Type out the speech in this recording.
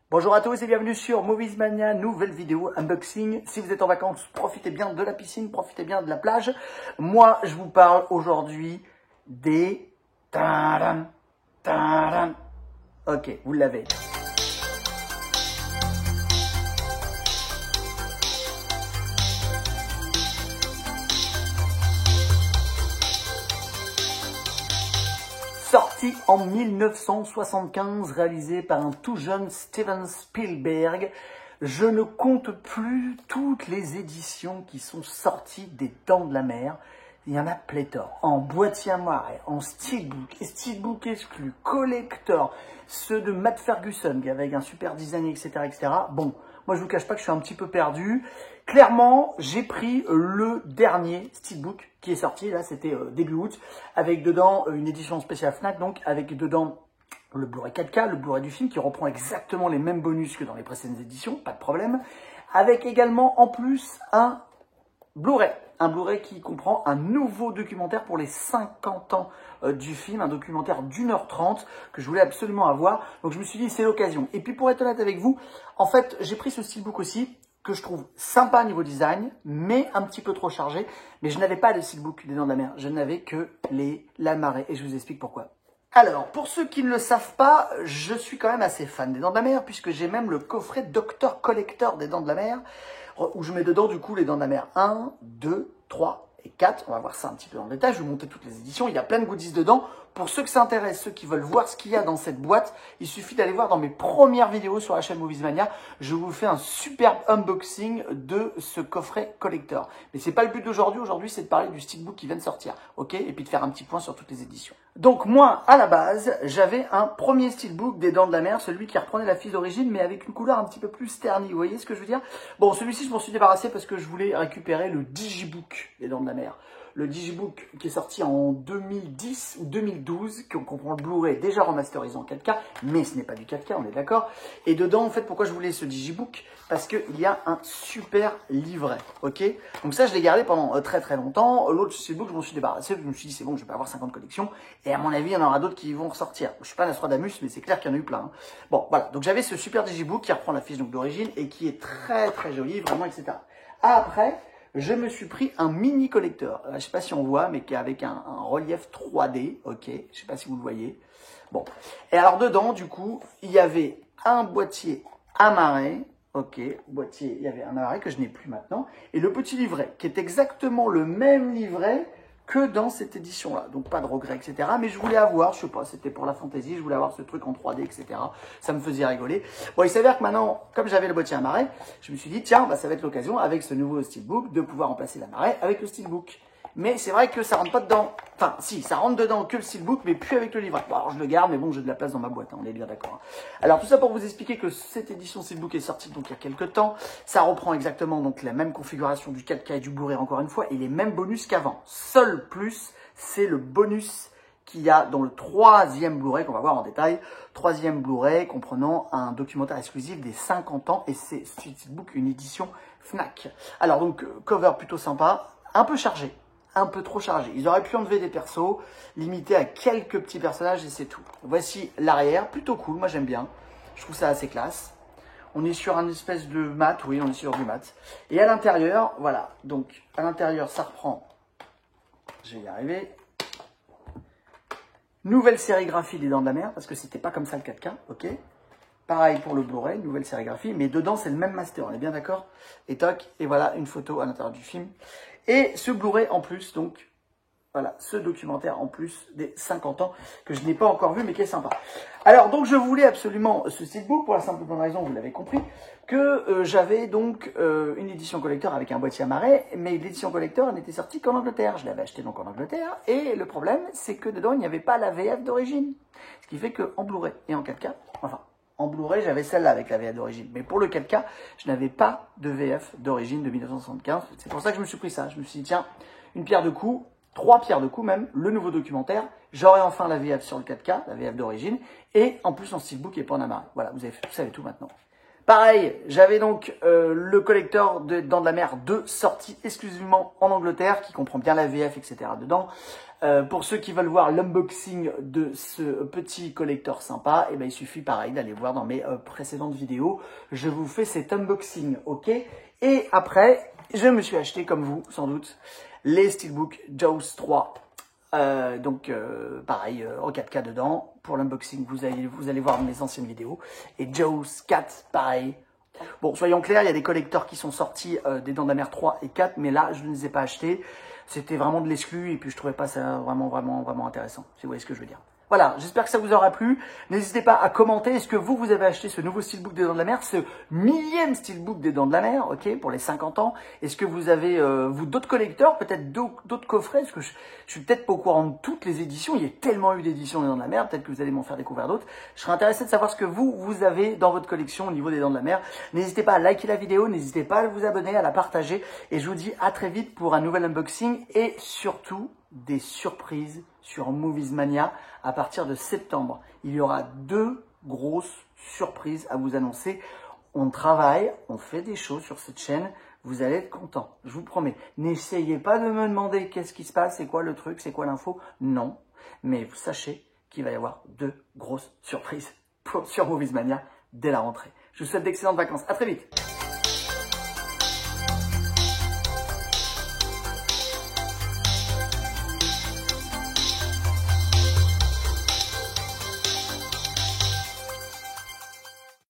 Bonjour à tous et bienvenue sur Movies Mania, nouvelle vidéo unboxing. Si vous êtes en vacances, profitez bien de la piscine, profitez bien de la plage. Moi, je vous parle aujourd'hui des... Tadam, tadam. Ok, vous l'avez. Sorti en 1975, réalisé par un tout jeune Steven Spielberg. Je ne compte plus toutes les éditions qui sont sorties des Dents de la Mer. Il y en a pléthore. En boîtier à marée, en steelbook exclu, collector, ceux de Matt Ferguson avec un super design, etc., etc. Bon, moi je vous cache pas que je suis un petit peu perdu. Clairement, j'ai pris le dernier steelbook qui est sorti, là c'était début août, avec dedans une édition spéciale Fnac, donc avec dedans le Blu-ray 4K, le Blu-ray du film qui reprend exactement les mêmes bonus que dans les précédentes éditions, pas de problème, avec également en plus un Blu-ray. Un Blu-ray qui comprend un nouveau documentaire pour les 50 ans du film, un documentaire d'1h30 que je voulais absolument avoir. Donc je me suis dit c'est l'occasion. Et puis pour être honnête avec vous, en fait j'ai pris ce steelbook aussi que je trouve sympa niveau design, mais un petit peu trop chargé. Mais je n'avais pas le steelbook des Dents de la Mer, je n'avais que la marée et je vous explique pourquoi. Alors, pour ceux qui ne le savent pas, je suis quand même assez fan des Dents de la Mer, puisque j'ai même le coffret Docteur Collector des Dents de la Mer, où je mets dedans du coup les Dents de la Mer 1, 2, 3 et 4. On va voir ça un petit peu dans le détail, je vais vous montrer toutes les éditions, il y a plein de goodies dedans. Pour ceux que ça intéresse, ceux qui veulent voir ce qu'il y a dans cette boîte, il suffit d'aller voir dans mes premières vidéos sur la chaîne Movies Mania. Je vous fais un superbe unboxing de ce coffret collector. Mais c'est pas le but d'aujourd'hui, aujourd'hui c'est de parler du steelbook qui vient de sortir, ok? Et puis de faire un petit point sur toutes les éditions. Donc moi, à la base, j'avais un premier steelbook des Dents de la Mer, celui qui reprenait la fiche d'origine, mais avec une couleur un petit peu plus ternie, vous voyez ce que je veux dire? Bon, celui-ci je m'en suis débarrassé parce que je voulais récupérer le Digibook des Dents de la Mer. Le Digibook qui est sorti en 2010 ou 2012, qu'on comprend le Blu-ray déjà remasterisé en 4K, mais ce n'est pas du 4K, on est d'accord. Et dedans, en fait, pourquoi je voulais ce Digibook? Parce qu'il y a un super livret, ok? Donc ça, je l'ai gardé pendant très très longtemps. L'autre steelbook, je m'en suis débarrassé, je me suis dit, c'est bon, je vais pas avoir 50 collections. Et à mon avis, il y en aura d'autres qui vont ressortir. Je suis pas Nostradamus, mais c'est clair qu'il y en a eu plein. Hein. Bon, voilà. Donc j'avais ce super Digibook qui reprend la fiche d'origine et qui est très très joli, vraiment, etc. Après, je me suis pris un mini collector. Je ne sais pas si on voit, mais qui est avec un relief 3D. Ok, je ne sais pas si vous le voyez. Bon. Et alors dedans, du coup, il y avait un boîtier amarré. Ok, boîtier, il y avait un amarré que je n'ai plus maintenant. Et le petit livret, qui est exactement le même livret que dans cette édition-là. Donc pas de regret, etc. Mais je voulais avoir, je sais pas, c'était pour la fantaisie, je voulais avoir ce truc en 3D, etc. Ça me faisait rigoler. Bon, il s'avère que maintenant, comme j'avais le boîtier à marée, je me suis dit, tiens, bah, ça va être l'occasion, avec ce nouveau steelbook, de pouvoir remplacer la marée avec le steelbook. Mais c'est vrai que ça rentre pas dedans. Enfin, si, ça rentre dedans que le steelbook, mais plus avec le livret. Bon, alors je le garde, mais bon, j'ai de la place dans ma boîte, hein, on est bien d'accord. Alors tout ça pour vous expliquer que cette édition steelbook est sortie donc il y a quelques temps. Ça reprend exactement donc la même configuration du 4K et du Blu-ray encore une fois, et les mêmes bonus qu'avant. Seul plus, c'est le bonus qu'il y a dans le troisième Blu-ray qu'on va voir en détail. Troisième Blu-ray comprenant un documentaire exclusif des 50 ans, et c'est steelbook une édition Fnac. Alors donc, cover plutôt sympa, un peu chargé. Un peu trop chargé. Ils auraient pu enlever des persos, limiter à quelques petits personnages et c'est tout. Voici l'arrière, plutôt cool, moi j'aime bien. Je trouve ça assez classe. On est sur un espèce de mat, oui, on est sur du mat. Et à l'intérieur, voilà, donc à l'intérieur ça reprend, je vais y arriver. Nouvelle sérigraphie des Dents de la Mer, parce que c'était pas comme ça le 4K, ok. Pareil pour le Blu-ray, nouvelle sérigraphie, mais dedans c'est le même master, on est bien d'accord? Et toc, et voilà une photo à l'intérieur du film. Et ce Blu-ray en plus, donc, voilà, ce documentaire en plus des 50 ans, que je n'ai pas encore vu, mais qui est sympa. Alors, donc, je voulais absolument ce steelbook, pour la simple bonne raison, vous l'avez compris, que j'avais donc une édition collector avec un boîtier à marée, mais l'édition collector n'était sortie qu'en Angleterre. Je l'avais acheté donc en Angleterre, et le problème, c'est que dedans, il n'y avait pas la VF d'origine. Ce qui fait qu'en Blu-ray et en 4K, enfin, en Blu-ray, j'avais celle-là avec la VF d'origine. Mais pour le 4K, je n'avais pas de VF d'origine de 1975. C'est pour ça que je me suis pris ça. Je me suis dit, tiens, une pierre de coups, 3 pierres de coups même, le nouveau documentaire. J'aurai enfin la VF sur le 4K, la VF d'origine. Et en plus, en steelbook et pas en amarré. Voilà, vous savez tout maintenant. Pareil, j'avais donc le collector de Dents de la Mer 2 sorti exclusivement en Angleterre, qui comprend bien la VF, etc. dedans. Pour ceux qui veulent voir l'unboxing de ce petit collector sympa, il suffit pareil d'aller voir dans mes précédentes vidéos. Je vous fais cet unboxing, ok? Et après, je me suis acheté, comme vous, sans doute, les Steelbook Jaws 3. Pareil, en 4K dedans. Pour l'unboxing, vous allez voir mes anciennes vidéos. Et Jaws 4, pareil. Bon, soyons clairs, il y a des collecteurs qui sont sortis des Dents de la Mer 3 et 4, mais là, je ne les ai pas achetés. C'était vraiment de l'exclu et puis je trouvais pas ça vraiment intéressant, si vous voyez ce que je veux dire. Voilà, j'espère que ça vous aura plu. N'hésitez pas à commenter. Est-ce que vous avez acheté ce nouveau Steelbook des Dents de la Mer, ce millième Steelbook des Dents de la Mer, ok, pour les 50 ans? Est-ce que vous avez, vous, d'autres collecteurs, peut-être d'autres coffrets? Parce que je suis peut-être pas au courant de toutes les éditions. Il y a tellement eu d'éditions des Dents de la Mer. Peut-être que vous allez m'en faire découvrir d'autres. Je serais intéressé de savoir ce que vous avez dans votre collection au niveau des Dents de la Mer. N'hésitez pas à liker la vidéo. N'hésitez pas à vous abonner, à la partager. Et je vous dis à très vite pour un nouvel unboxing et surtout des surprises sur Movies Mania à partir de septembre. Il y aura 2 grosses surprises à vous annoncer. On travaille, on fait des choses sur cette chaîne. Vous allez être contents, je vous promets. N'essayez pas de me demander qu'est-ce qui se passe, c'est quoi le truc, c'est quoi l'info. Non, mais vous sachez qu'il va y avoir 2 grosses surprises sur Movies Mania dès la rentrée. Je vous souhaite d'excellentes vacances. À très vite.